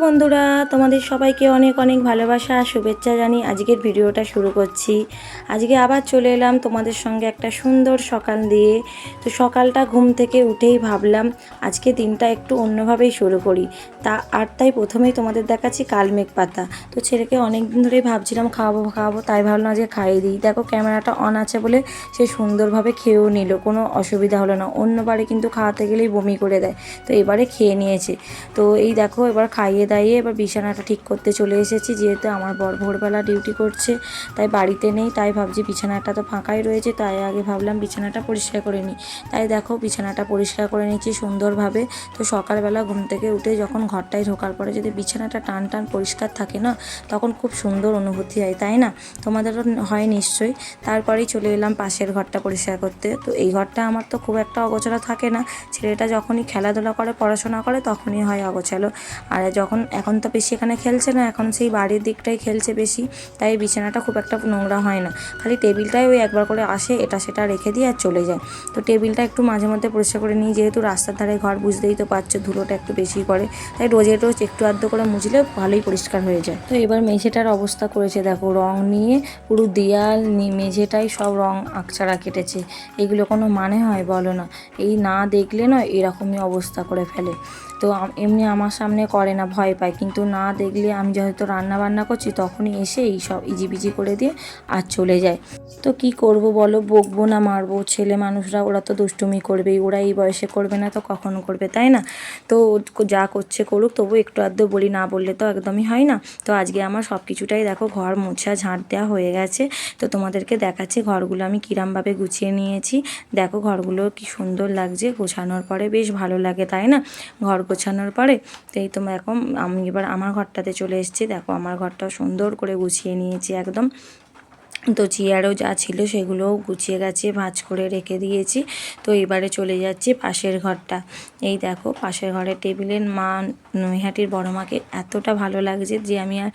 বন্ধুরা, তোমাদের সবাইকে অনেক অনেক ভালোবাসা আর শুভেচ্ছা জানি আজকের ভিডিওটা শুরু করছি। আজকে আবার চলে এলাম তোমাদের সঙ্গে একটা সুন্দর সকাল দিয়ে। তো সকালটা ঘুম থেকে উঠেই ভাবলাম আজকে দিনটা একটু অন্যভাবেই শুরু করি। তাই প্রথমেই তোমাদের দেখাচ্ছি কালমেঘ পাতা। তো ছেলেকে অনেক দিন ধরেই ভাবছিলাম খাওয়াবো, তাই ভাবলাম আজকে খাইয়ে দিই। দেখো ক্যামেরাটা অন আছে বলে সে সুন্দরভাবে খেয়েও নিল, কোনো অসুবিধা হলো না। অন্যবারে কিন্তু খাওয়াতে গেলেই বমি করে দেয়, তো এবারে খেয়ে নিয়েছে। তো এই দেখো এবার খাইয়ে দাইয়ে এবার বিছানাটা ঠিক করতে চলে এসেছি। যেহেতু আমার বর ভোরবেলা ডিউটি করছে, তাই বাড়িতে নেই, তাই ভাবছি বিছানাটা তো ফাঁকাই রয়েছে, তাই আগে ভাবলাম বিছানাটা পরিষ্কার করে নিই। তাই দেখো বিছানাটা পরিষ্কার করে নিচ্ছি সুন্দরভাবে। তো সকালবেলা ঘুম থেকে উঠে যখন ঘরটায় ঢোকার পরে যদি বিছানাটা টান টান পরিষ্কার থাকে না, তখন খুব সুন্দর অনুভূতি হয়, তাই না? তোমাদেরও হয় নিশ্চয়ই। তারপরেই চলে এলাম পাশের ঘরটা পরিষ্কার করতে। তো এই ঘরটা আমার তো খুব একটা অগোছালো থাকে না, ছেলেটা যখনই খেলাধুলা করে পড়াশোনা করে তখনই হয় অগোছালো। আর এখন তো বেশি এখানে খেলছে না, এখন সেই বাড়ির দিকটাই খেলছে বেশি, তাই বিছানাটা খুব একটা নোংরা হয় না। খালি টেবিলটাই ওই একবার করে আসে, এটা সেটা রেখে দিয়ে আর চলে যায়। তো টেবিলটা একটু মাঝে মধ্যে পরিষ্কার করে নিই, যেহেতু রাস্তার ধারে ঘর বুঝতেই তো পারছো, ধুলোটা একটু বেশি করে, তাই রোজ একটু আধটু করে মুছলে ভালোই পরিষ্কার হয়ে যায়। তো এবার মেঝেটার অবস্থা করেছে দেখো, রং নিয়ে পুরো দেয়াল মেঝেটাই সব রং আকছাড়া কেটেছে। এগুলো কোনো মানে হয় বলো না? এই না দেখলে না এরকমই অবস্থা করে ফেলে। তো এমনি আমার সামনে করে না, ভয় পায়, কিন্তু না দেখলে আমি যেহেতু রান্না বান্না করছি তখনই এসে এই সব ইজিবিজি করে দিয়ে আর চলে যায়। তো কি করব বলো, বকবো না মারবো? ছেলে মানুষরা ওরা তো দুষ্টুমি করবেই, ওরা এই বয়সে করবে না তো কখনো করবে, তাই না? তো যা করছে করুক, তবু একটু আধটু বলি, না বললে তো একদমই হয় না। তো আজকে আমার সব কিছুটাই দেখো ঘর মোছা ঝাঁট দেওয়া হয়ে গেছে। তো তোমাদেরকে দেখাচ্ছি ঘরগুলো আমি কিরমভাবে গুছিয়ে নিয়েছি। দেখো ঘরগুলো কি সুন্দর লাগছে, গোছানোর পরে বেশ ভালো লাগে, তাই না? ঘর গোছানোর পরে তো এই তো এখন আমি এবার আমার ঘরটাতে চলে এসেছি। দেখো আমার ঘরটাও সুন্দর করে গুছিয়ে নিয়েছি একদম। তো চেয়ারও যা ছিল সেগুলোও গুছিয়ে গেছে, ভাঁজ করে রেখে দিয়েছি। তো এবারে চলে যাচ্ছি পাশের ঘরটা। এই দেখো পাশের ঘরের টেবিলের মা নৈহাটির বড় মাকে এতটা ভালো লাগছে যে আমি আর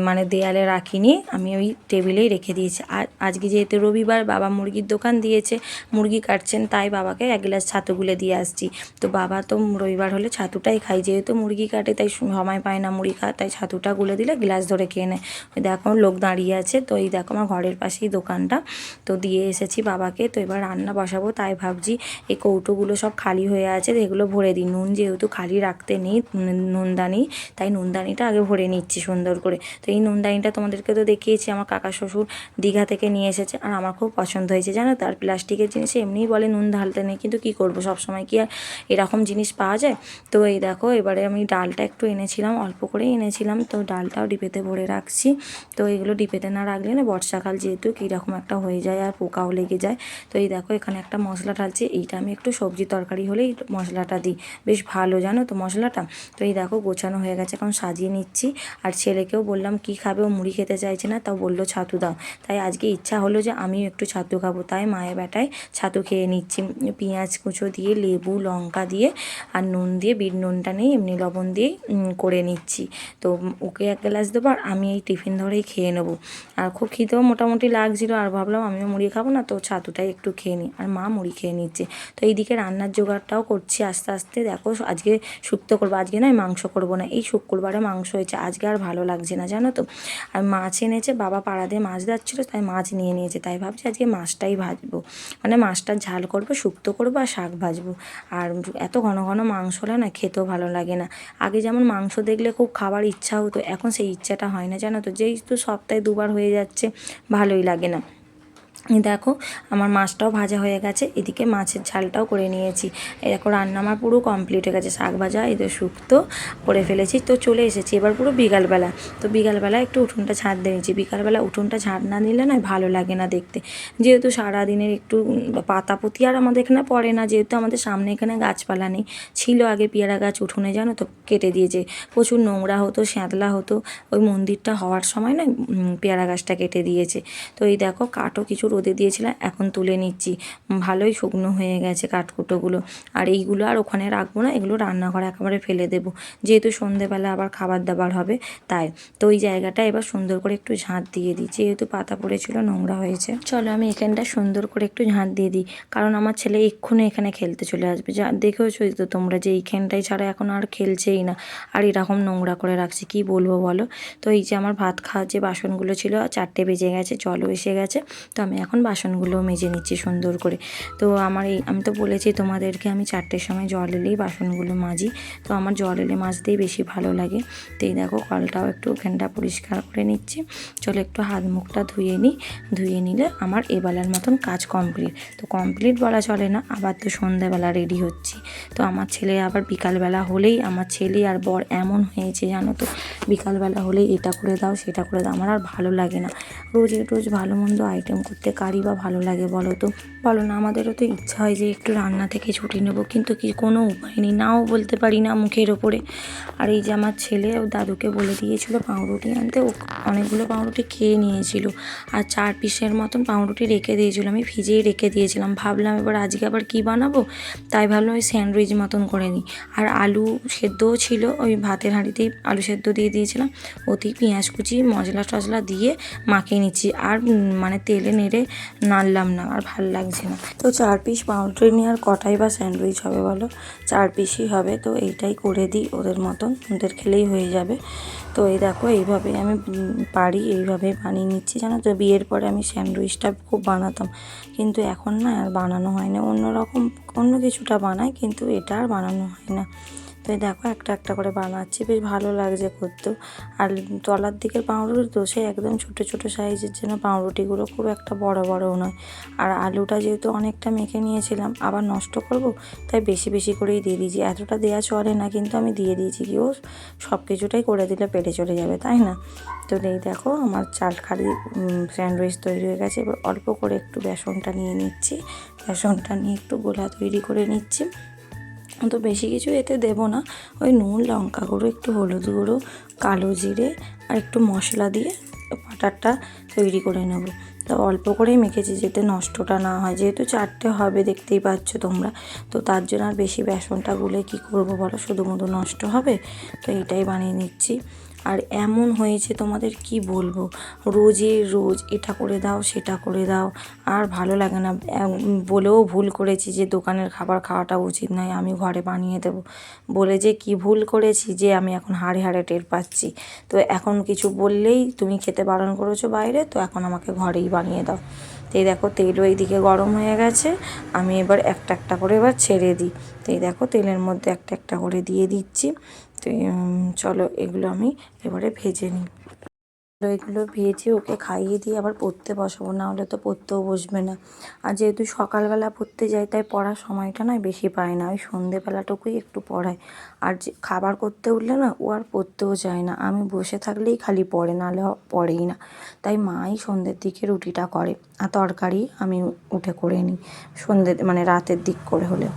মানে দেয়ালে রাখিনি, আমি ওই টেবিলেই রেখে দিয়েছি। আর আজকে যেহেতু রবিবার, বাবা মুরগির দোকান দিয়েছে, মুরগি কাটছেন, তাই বাবাকে এক গ্লাস ছাতু গুলে দিয়ে আসছি। তো বাবা তো রবিবার হলে ছাতুটাই খাই, যেহেতু মুরগি কাটে তাই সময় পায় না মুড়ি খাওয়া, তাই ছাতুটা গুলে দিলে গ্লাস ধরে খেয়ে নেয়। ওই দেখো লোক দাঁড়িয়ে আছে। তো এই দেখো আমার ঘরের পাশেই দোকানটা, তো দিয়ে এসেছি বাবাকে। তো এবার রান্না বসাবো, তাই ভাবছি এই কৌটোগুলো সব খালি হয়ে আছে, এগুলো ভরে দিই। নুন যেহেতু খালি রাখতে নেই, নুনদানি, তাই নুনদানিটা আগে ভরে নিচ্ছি সুন্দর করে। তো এই নুনদানিটা তোমাদেরকে তো দেখিয়েছি, আমার কাকা শ্বশুর দীঘা থেকে নিয়ে এসেছে, আর আমার খুব পছন্দ হয়েছে জানো তো। আর প্লাস্টিকের জিনিসে এমনিই বলে নুন ঢালতে নেই, কিন্তু কী করবো, সবসময় কি আর এরকম জিনিস পাওয়া যায়? তো এই দেখো এবারে আমি ডালটা একটু এনেছিলাম, অল্প করেই এনেছিলাম, তো ডালটাও ডিপেতে ভরে রাখছি। তো এগুলো ডিপেতে না রাখলে না বর্ষাকাল যেহেতু কীরকম একটা হয়ে যায় আর পোকাও লেগে যায়। তো এই দেখো এখানে একটা মশলা ঢালছি, এইটা আমি একটু সবজি তরকারি হলেই মশলাটা দিই, বেশ ভালো জানো তো মশলাটা। তো এই দেখো গোছানো হয়ে গেছে, এখন সাজিয়ে নিচ্ছি। আর ছেলেকেও বললাম কি খাবে, ও মুড়ি খেতে চাইছে না, তাও বললো ছাতু দাও। তাই আজকে ইচ্ছা হলো যে আমিও একটু ছাতু খাবো, তাই মায়ের বেটায় ছাতু খেয়ে নিচ্ছি। পেঁয়াজ কুচো দিয়ে, লেবু লঙ্কা দিয়ে আর নুন দিয়ে, বিট নুনটা নেই এমনি লবণ দিয়ে করে নিচ্ছি। তো ওকে এক গ্লাস দেবো আর আমি এই টিফিন ধরেই খেয়ে নেবো। আর খুব খিদেও মোটামুটি লাগছিলো, আর ভাবলাম আমিও মুড়ি খাবো না, তো ছাতুটাই একটু খেয়ে নিই। আর মা মুড়ি খেয়ে নিচ্ছে। তো এইদিকে রান্নার জোগাড়টাও করছি আস্তে আস্তে। দেখো আজকে শুক্তো করবো, আজকে নয় মাংস করবো না, এই শুক্রবারে মাংস হয়েছে, আজকে আর ভালো লাগছে না জানো তো। আর মাছ এনেছে, বাবা পাড়া দিয়ে মাছ যাচ্ছিলো, তাই মাছ নিয়ে নিয়েছে, তাই ভাবছি আজকে মাছটাই ভাজবো, মানে মাছটার ঝাল করবো, শুক্তো করবো আর শাক ভাজবো। আর এত ঘন ঘন মাংস হলে না খেতেও ভালো লাগে না। আগে যেমন মাংস দেখলে খুব খাবার ইচ্ছা হতো, এখন সেই ইচ্ছাটা হয় না জানো তো, যেহেতু সপ্তাহে দুবার হয়ে যাচ্ছে, ভালোই লাগে না। দেখো আমার মাছটাও ভাজা হয়ে গেছে, এদিকে মাছের ঝালটাও করে নিয়েছি। এরকম রান্না আমার পুরো কমপ্লিট হয়ে গেছে, শাক ভাজা এদের শুক্তো করে ফেলেছি। তো চলে এসেছি এবার পুরো বিকালবেলা। তো বিকালবেলা একটু উঠোনটা ঝাড় দিয়ে নিয়েছি, বিকালবেলা উঠোনটা ঝাড় না দিলে না ভালো লাগে না দেখতে, যেহেতু সারাদিনের একটু পাতাপুতি আর আমাদের এখানে পড়ে না, যেহেতু আমাদের সামনে এখানে গাছপালা নেই। ছিল আগে পেয়ারা গাছ উঠোনে জানো তো, কেটে দিয়েছে, প্রচুর নোংরা হতো, শ্যাঁতলা হতো, ওই মন্দিরটা হওয়ার সময় না পেয়ারা গাছটা কেটে দিয়েছে। তো এই দেখো কাঠও কিছু রোদে দিয়েছিলাম, এখন তুলে নিচ্ছি। ভালোই শুকনো হয়ে গেছে কাঠকুটোগুলো। আর এইগুলো আর ওখানে রাখবো না, এগুলো রান্নাঘরে একেবারে ফেলে দেবো, যেহেতু সন্ধেবেলা আবার খাবার দাবার হবে তাই। তো ওই জায়গাটা এবার সুন্দর করে একটু ঝাঁট দিয়ে দিই, যেহেতু পাতা পড়েছিল নোংরা হয়েছে। চলো আমি এখানটা সুন্দর করে একটু ঝাঁট দিয়ে দিই, কারণ আমার ছেলে এক্ষুনি এখানে খেলতে চলে আসবে। যা দেখেওছোই তো তোমরা যে এইখানটাই ছাড়া এখন আর খেলছেই না, আর এরকম নোংরা করে রাখছে, কি বলবো বলো। তো এই যে আমার ভাত খাওয়ার যে বাসনগুলো ছিল, 4টে বেজে গেছে, জলও এসে গেছে। তো আমি এখন বাসনগুলো মেজে নিচ্ছি সুন্দর করে। তো আমার আমি তো বলেছি তোমাদেরকে আমি 4টের সময় জল এলেই বাসনগুলো মাজি। তো আমার জল এলে মাজতেই বেশি ভালো লাগে। তো এই দেখো কলটাও একটু ওখানটা পরিষ্কার করে নিচ্ছি। চলো একটু হাত মুখটা ধুয়ে নিই, ধুয়ে নিলে আমার এবেলার মতন কাজ কমপ্লিট। তো কমপ্লিট বলা চলে না, আবার তো সন্ধ্যাবেলা রেডি হচ্ছি। তো আমার ছেলে আবার বিকালবেলা হলেই, আমার ছেলে আর বর এমন হয়েছে জানো তো, বিকালবেলা হলেই এটা করে দাও সেটা করে দাও। আমার আর ভালো লাগে না রোজ রোজ ভালো মন্দ আইটেম করতে, কারই বা ভালো লাগে বলো তো, বলো না। আমাদেরও তো ইচ্ছা হয় যে একটু রান্না থেকে ছুটি নেবো, কিন্তু কি কোনো উপায় নেই, নাও বলতে পারি না মুখের ওপরে। আর এই যে আমার ছেলে ও দাদুকে বলে দিয়েছিল পাউরুটি আনতে, ও অনেকগুলো পাউরুটি খেয়ে নিয়েছিল, আর 4 পিসের মতন পাউরুটি রেখে দিয়েছিল, আমি ভিজিয়ে রেখে দিয়েছিলাম। ভাবলাম এবার আজকে আবার কি বানাবো, তাই ভাবলাম ওই স্যান্ডউইচ মতন করে নিই। আর আলু সেদ্ধও ছিল, ওই ভাতের হাঁড়িতেই আলু সেদ্ধ দিয়ে দিয়েছিলাম, ওতেই পেঁয়াজ কুচি মশলা টশলা দিয়ে মাখিয়ে নিচ্ছি। আর মানে তেলে নেড়ে নাড়লাম না, আর ভাল লাগছে না। তো 4 পিস পাউরুটি নিয়ে আর কটাই বা স্যান্ডউইচ হবে বলো, 4 পিসই হবে। তো এইটাই করে দিই ওদের মতন, ওদের খেলেই হয়ে যাবে। তো এই দেখো এইভাবে আমি পারি, এইভাবে বানিয়ে নিচ্ছি। জানো তো বিয়ের পরে আমি স্যান্ডউইচটা খুব বানাতাম, কিন্তু এখন না আর বানানো হয় না। অন্যরকম অন্য কিছুটা বানাই, কিন্তু এটা আর বানানো হয় না। তো দেখো একটা একটা করে বানাচ্ছি, বেশ ভালো লাগছে করতেও। আর তলার দিকের পাউরুটি তো সে একদম ছোটো ছোটো সাইজের জন্য পাউরুটিগুলো খুব একটা বড় বড়ও নয়। আর আলুটা যেহেতু অনেকটা মেখে নিয়েছিলাম, আবার নষ্ট করব, তাই বেশি বেশি করেই দিয়ে দিয়েছি। এতটা দেওয়া চলে না, কিন্তু আমি দিয়ে দিয়েছি, কি ও সব কিছুটাই করে দিলে পেটে চলে যাবে, তাই না। তো এই দেখো আমার চালখালি স্যান্ডউইচ তৈরি হয়ে গেছে। এবার অল্প করে একটু বেসনটা নিয়ে নিচ্ছি, বেসনটা নিয়ে একটু গোলা তৈরি করে নিচ্ছি। তো বেশি কিছু এতে দেবো না, ওই নুন লঙ্কা গুঁড়ো, একটু হলুদ গুঁড়ো, কালো জিরে আর একটু মশলা দিয়ে বাটারটা তৈরি করে নেব। তো অল্প করেই মেখেছি যাতে নষ্টটা না হয়, যেহেতু 4টে হবে দেখতেই পাচ্ছ তোমরা। তো তার জন্য আর বেশি বেসনটা গুলে কী করবো বলো, শুধু নষ্ট হবে। তো এইটাই বানিয়ে নিচ্ছি। আর এমন হয়েছে তোমাদের কি বলবো, রোজের রোজ এটা করে দাও সেটা করে দাও, আর ভালো লাগে না। বলেও ভুল করেছি যে দোকানের খাবার খাওয়াটা উচিত নয়, আমি ঘরে বানিয়ে দেবো বলে যে কি ভুল করেছি, যে আমি এখন হাড়ে হাড়ে টের পাচ্ছি। তো এখন কিছু বললেই তুমি খেতে বারণ করেছো বাইরে, তো এখন আমাকে ঘরেই বানিয়ে দাও। তো এই দেখো তেলও এইদিকে গরম হয়ে গেছে, আমি এবার একটা একটা করে এবার ছেড়ে দিই। তো এই দেখো তেলের মধ্যে একটা একটা করে দিয়ে দিচ্ছি। তো চলো এগুলো আমি এবারে ভেজে নিই। এগুলো ভেজে ওকে খাইয়ে দিয়ে আবার পড়তে বসাবো, না হলে তো পড়তেও বসবে না। আর যেহেতু সকালবেলা পড়তে যাই, তাই পড়ার সময়টা নয় বেশি পায় না, ওই সন্ধেবেলাটুকুই একটু পড়ায়। আর যে খাবার করতে উঠলে না ও আর পড়তেও চায় না, আমি বসে থাকলেই খালি পড়ে, নাহলে পড়েই না। তাই মাই সন্ধ্যের দিকে রুটিটা করে, আর তরকারি আমি উঠে করে নিই সন্ধ্যে মানে রাতের দিক করে হলে।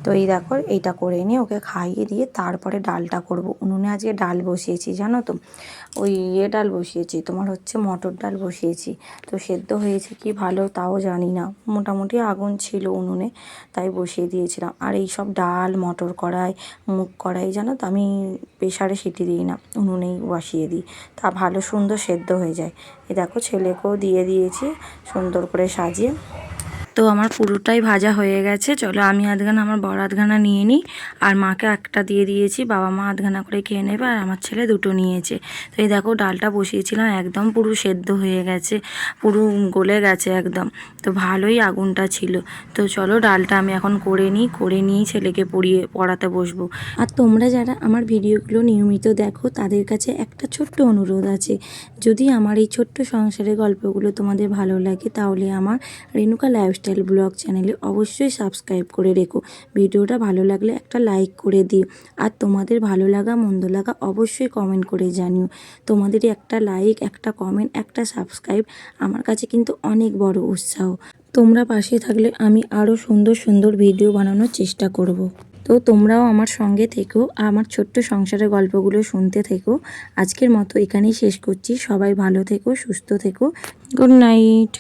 তো এই দেখো এইটা করে নিয়ে ওকে খাইয়ে দিয়ে তারপরে ডালটা করব। উনুনে আজকে ডাল বসিয়েছি জানো তো, ওই ডাল বসিয়েছি, তোমার হচ্ছে মটর ডাল বসিয়েছি। তো সেদ্ধ হয়েছে কি ভালো তাও জানি না, মোটামুটি আগুন ছিল উনুনে, তাই বসিয়ে দিয়েছিলাম। আর এই সব ডাল মটর কড়াই মুগ কড়াই জানো তো আমি প্রেসারে সিটি দিই না, উনুনেই বসিয়ে দিই, তা ভালো সুন্দর সেদ্ধ হয়ে যায়। এই দেখো ছেলেকেও দিয়ে দিয়েছি সুন্দর করে সাজিয়ে। তো আমার পুরোটাই ভাজা হয়ে গেছে। চলো আমি আধখানা, আমার বড় আধখানা নিয়ে নিই, আর মাকে একটা দিয়ে দিয়েছি, বাবা মা আধখানা করে খেয়ে নেবে, আর আমার ছেলে 2টো নিয়েছে। তো এই দেখো ডালটা বসিয়েছিলাম, একদম পুরো সেদ্ধ হয়ে গেছে, পুরো গলে গেছে একদম। তো ভালোই আগুনটা ছিল। তো চলো ডালটা আমি এখন করে নিই, করে নিয়েই ছেলেকে পড়াতে বসবো। আর তোমরা যারা আমার ভিডিওগুলো নিয়মিত দেখো, তাদের কাছে একটা ছোট্ট অনুরোধ আছে, যদি আমার এই ছোট্ট সংসারের গল্পগুলো তোমাদের ভালো লাগে, তাহলে আমার রেণুকা লাইফস্টাইল ব্লগ চ্যানেলে অবশ্যই সাবস্ক্রাইব করে রেখো। ভিডিওটা ভালো লাগলে একটা লাইক করে দিও, আর তোমাদের ভালো লাগা মন্দ লাগা অবশ্যই কমেন্ট করে জানিও। তোমাদের একটা লাইক, একটা কমেন্ট, একটা সাবস্ক্রাইব আমার কাছে কিন্তু অনেক বড় উৎসাহ। তোমরা পাশে থাকলে আমি আরও সুন্দর সুন্দর ভিডিও বানানোর চেষ্টা করব। তো তোমরাও আমার সঙ্গে থেকো, আমার ছোট্ট সংসারের গল্পগুলো শুনতে থেকো। আজকের মতো এখানেই শেষ করছি। সবাই ভালো থেকো, সুস্থ থেকো। Good night.